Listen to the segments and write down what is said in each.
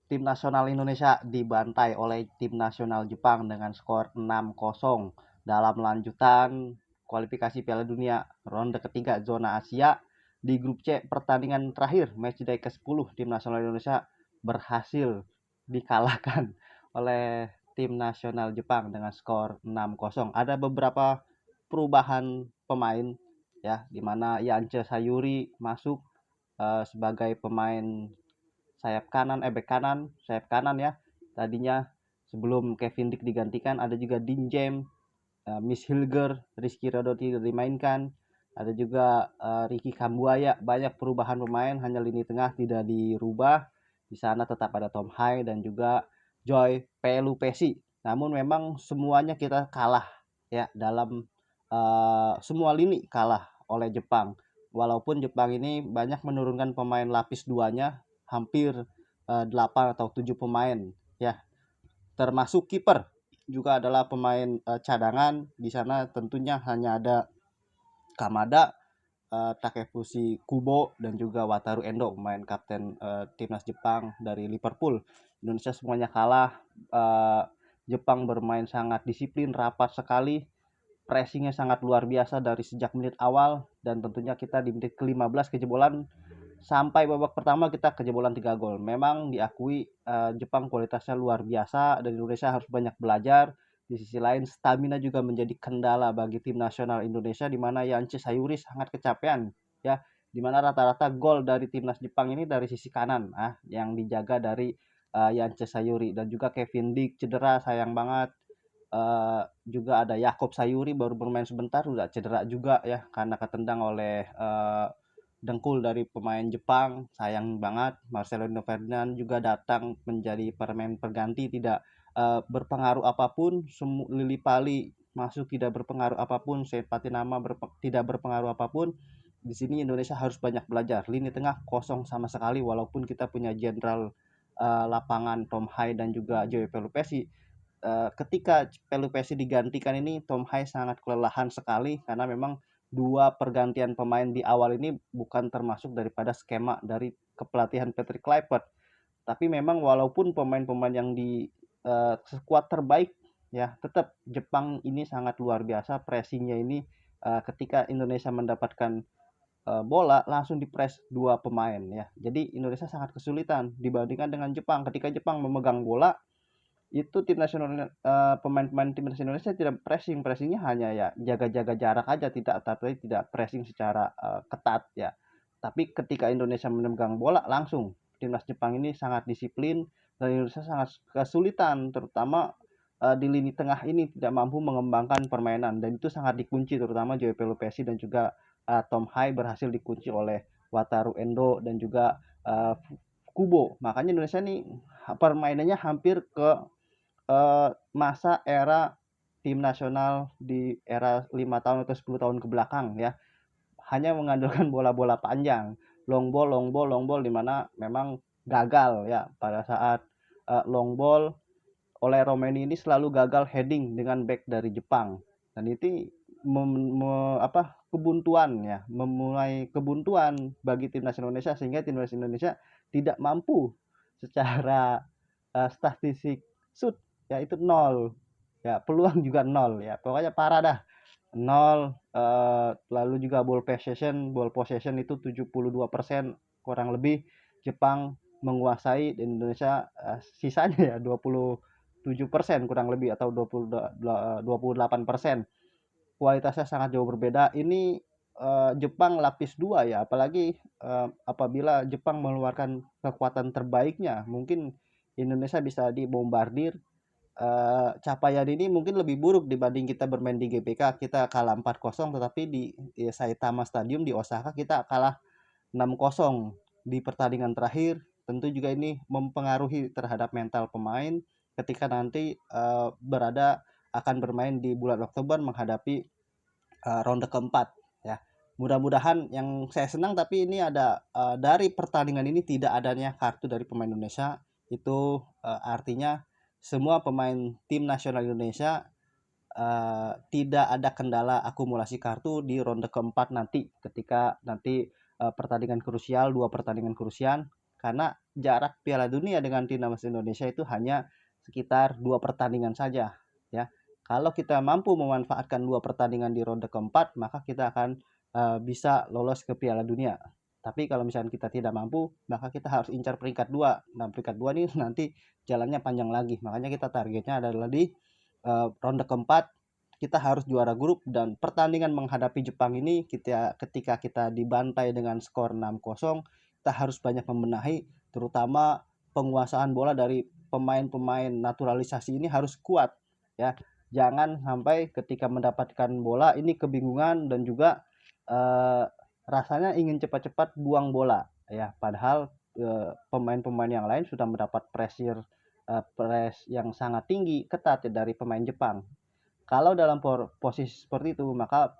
tim nasional Indonesia dibantai oleh tim nasional Jepang dengan skor 6-0 dalam lanjutan kualifikasi Piala Dunia ronde ketiga zona Asia di grup C. Pertandingan terakhir matchday ke-10 tim nasional Indonesia berhasil dikalahkan oleh tim nasional Jepang dengan skor 6-0. Ada beberapa perubahan pemain ya, di mana Yance Sayuri masuk sebagai pemain sayap kanan ya. Tadinya sebelum Kevin Dick digantikan ada juga Dean James, Miss Hilger, Rizky Ridho tidak dimainkan. Ada juga Ricky Kambuaya. Banyak perubahan pemain, hanya lini tengah tidak dirubah. Di sana tetap ada Tom Hai dan juga Joy Pelupesi. Namun memang semuanya kita kalah ya, dalam semua lini kalah oleh Jepang. Walaupun Jepang ini banyak menurunkan pemain lapis duanya, hampir 8 atau 7 pemain ya, termasuk kiper juga adalah pemain cadangan. Di sana tentunya hanya ada Kamada, Takefushi Kubo dan juga Wataru Endo, pemain kapten timnas Jepang dari Liverpool. Indonesia semuanya kalah. Jepang bermain sangat disiplin, rapat sekali, pressingnya sangat luar biasa dari sejak menit awal, dan tentunya kita di menit ke-15 kejebolan. Sampai babak pertama kita kejebolan 3 gol. Memang diakui Jepang kualitasnya luar biasa dan Indonesia harus banyak belajar. Di sisi lain stamina juga menjadi kendala bagi tim nasional Indonesia, di mana Yance Sayuri sangat kecapean ya, di mana rata-rata gol dari timnas Jepang ini dari sisi kanan yang dijaga dari Yance Sayuri, dan juga Kevin Dick cedera, sayang banget. Juga ada Yakob Sayuri baru bermain sebentar udah cedera juga ya, karena ketendang oleh dengkul dari pemain Jepang, sayang banget. Marcelino Ferdinand juga datang menjadi pemain pengganti, tidak berpengaruh apapun. Lili Pali masuk tidak berpengaruh apapun, Sepati Nama tidak berpengaruh apapun. Di sini Indonesia harus banyak belajar. Lini tengah kosong sama sekali, walaupun kita punya jenderal lapangan Tom Hai dan juga Joey Pelupesi. Ketika Pelupesi digantikan ini, Tom Hai sangat kelelahan sekali, karena memang dua pergantian pemain di awal ini bukan termasuk daripada skema dari kepelatihan Patrick Kluivert. Tapi memang walaupun pemain-pemain yang di skuad terbaik ya, tetap Jepang ini sangat luar biasa pressingnya ini. Ketika Indonesia mendapatkan bola langsung dipres dua pemain ya. Jadi Indonesia sangat kesulitan dibandingkan dengan Jepang. Ketika Jepang memegang bola, itu tim nasional pemain-pemain timnas Indonesia tidak pressingnya hanya ya jaga-jaga jarak aja, tapi tidak pressing secara ketat ya. Tapi ketika Indonesia memegang bola langsung, timnas Jepang ini sangat disiplin dan Indonesia sangat kesulitan, terutama di lini tengah ini tidak mampu mengembangkan permainan, dan itu sangat dikunci, terutama Joey Pelupesi dan juga Tom Hai berhasil dikunci oleh Wataru Endo dan juga Kubo. Makanya Indonesia nih permainannya hampir ke masa era tim nasional di era 5 tahun atau 10 tahun ke belakang ya. Hanya mengandalkan bola-bola panjang, long ball, di mana memang gagal ya pada saat long ball oleh Romeni ini selalu gagal heading dengan back dari Jepang. Dan itu kebuntuan ya, memulai kebuntuan bagi tim nasional Indonesia, sehingga tim nasional Indonesia tidak mampu secara statistik shoot ya, itu nol ya, peluang juga nol ya, pokoknya parah dah, nol. Lalu juga ball possession itu 72% kurang lebih Jepang menguasai, di Indonesia sisanya ya 27% kurang lebih, atau 28%. Kualitasnya sangat jauh berbeda ini. Jepang lapis dua ya, apalagi apabila Jepang mengeluarkan kekuatan terbaiknya, mungkin Indonesia bisa dibombardir. Capaian ini mungkin lebih buruk dibanding kita bermain di GBK, kita kalah 4-0, tetapi di Saitama Stadium di Osaka kita kalah 6-0 di pertandingan terakhir. Tentu juga ini mempengaruhi terhadap mental pemain ketika nanti akan bermain di bulan Oktober menghadapi ronde keempat ya. Mudah-mudahan, yang saya senang tapi ini ada dari pertandingan ini tidak adanya kartu dari pemain Indonesia. Itu artinya semua pemain tim nasional Indonesia tidak ada kendala akumulasi kartu di ronde keempat nanti, ketika nanti pertandingan krusial, dua pertandingan krusial, karena jarak Piala Dunia dengan timnas Indonesia itu hanya sekitar 2 pertandingan saja ya. Kalau kita mampu memanfaatkan 2 pertandingan di ronde keempat, maka kita akan bisa lolos ke Piala Dunia. Tapi kalau misalnya kita tidak mampu, maka kita harus incar peringkat 2. Nah, peringkat 2 ini nanti jalannya panjang lagi. Makanya kita targetnya adalah di ronde keempat kita harus juara grup, dan pertandingan menghadapi Jepang ini ketika kita dibantai dengan skor 6-0, kita harus banyak membenahi, terutama penguasaan bola dari pemain-pemain naturalisasi ini harus kuat ya. Jangan sampai ketika mendapatkan bola ini kebingungan dan juga rasanya ingin cepat-cepat buang bola ya, padahal pemain-pemain yang lain sudah mendapat pressure press yang sangat tinggi ketat dari pemain Jepang. Kalau dalam posisi seperti itu, maka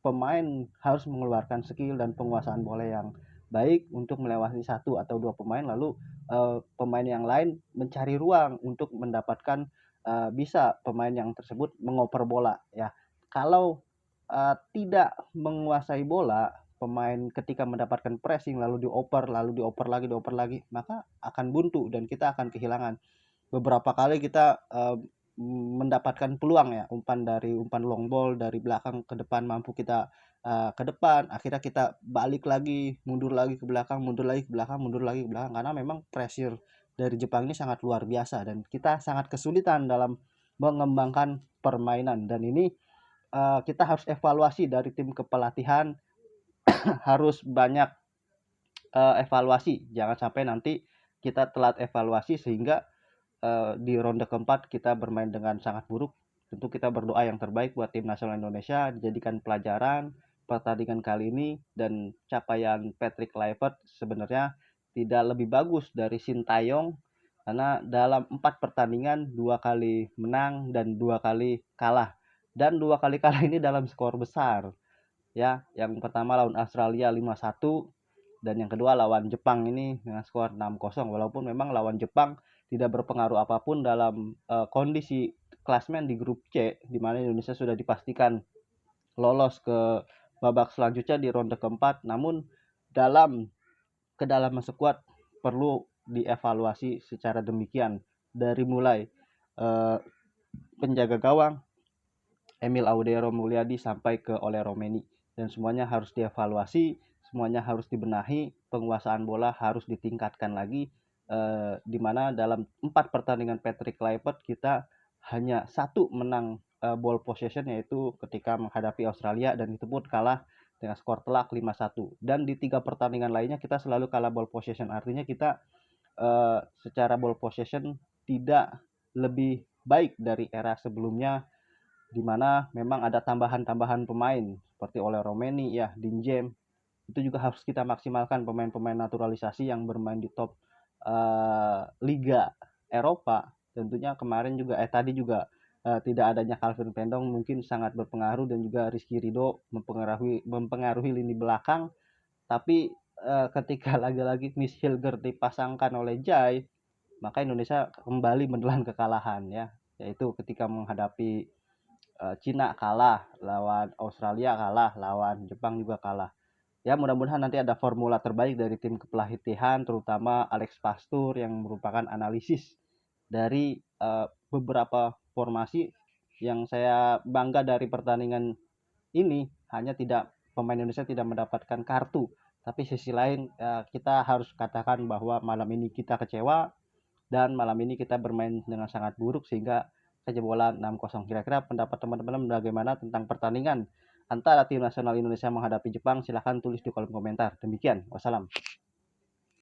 pemain harus mengeluarkan skill dan penguasaan bola yang baik untuk melewati satu atau dua pemain, lalu pemain yang lain mencari ruang untuk mendapatkan bisa pemain yang tersebut mengoper bola ya. Kalau tidak menguasai bola, pemain ketika mendapatkan pressing lalu dioper lagi, maka akan buntu dan kita akan kehilangan. Beberapa kali kita mendapatkan peluang ya, umpan long ball dari belakang ke depan, mampu kita ke depan, akhirnya kita balik lagi, mundur lagi ke belakang, mundur lagi ke belakang, karena memang pressure dari Jepang ini sangat luar biasa dan kita sangat kesulitan dalam mengembangkan permainan. Dan ini kita harus evaluasi dari tim kepelatihan harus banyak evaluasi, jangan sampai nanti kita telat evaluasi sehingga di ronde keempat kita bermain dengan sangat buruk. Tentu kita berdoa yang terbaik buat tim nasional Indonesia, dijadikan pelajaran pertandingan kali ini, dan capaian Patrick Kluivert sebenarnya tidak lebih bagus dari Sintayong karena dalam 4 pertandingan 2 kali menang dan 2 kali kalah, dan 2 kali kalah ini dalam skor besar ya. Yang pertama lawan Australia 5-1 dan yang kedua lawan Jepang ini dengan skor 6-0. Walaupun memang lawan Jepang tidak berpengaruh apapun dalam kondisi klasmen di grup C, di mana Indonesia sudah dipastikan lolos ke babak selanjutnya di ronde keempat. Namun dalam kedalaman skuad perlu dievaluasi secara demikian, dari mulai penjaga gawang Emil Audero Mulyadi sampai ke Ole Romeni, dan semuanya harus dievaluasi, semuanya harus dibenahi, penguasaan bola harus ditingkatkan lagi, di mana dalam 4 pertandingan Patrick Kluivert kita hanya 1 menang ball possession, yaitu ketika menghadapi Australia, dan itu pun kalah dengan skor telak 5-1. Dan di 3 pertandingan lainnya kita selalu kalah ball possession, artinya kita secara ball possession tidak lebih baik dari era sebelumnya, di mana memang ada tambahan-tambahan pemain seperti Ole Romeni ya, Dinjem. Itu juga harus kita maksimalkan pemain-pemain naturalisasi yang bermain di top Liga Eropa. Tentunya kemarin juga tadi juga tidak adanya Calvin Pendong mungkin sangat berpengaruh, dan juga Rizky Ridho mempengaruhi lini belakang. Tapi ketika lagi-lagi Miss Hilger dipasangkan oleh Jai, maka Indonesia kembali menelan kekalahan ya, yaitu ketika menghadapi Cina kalah, lawan Australia kalah, lawan Jepang juga kalah. Ya, mudah-mudahan nanti ada formula terbaik dari tim kepelatihan, terutama Alex Pastur yang merupakan analisis dari beberapa formasi. Yang saya bangga dari pertandingan ini hanya pemain Indonesia tidak mendapatkan kartu, tapi sisi lain kita harus katakan bahwa malam ini kita kecewa dan malam ini kita bermain dengan sangat buruk sehingga kejebolan 6-0. Kira-kira pendapat teman-teman bagaimana tentang pertandingan antara tim nasional Indonesia menghadapi Jepang? Silahkan tulis di kolom komentar. Demikian, wassalam.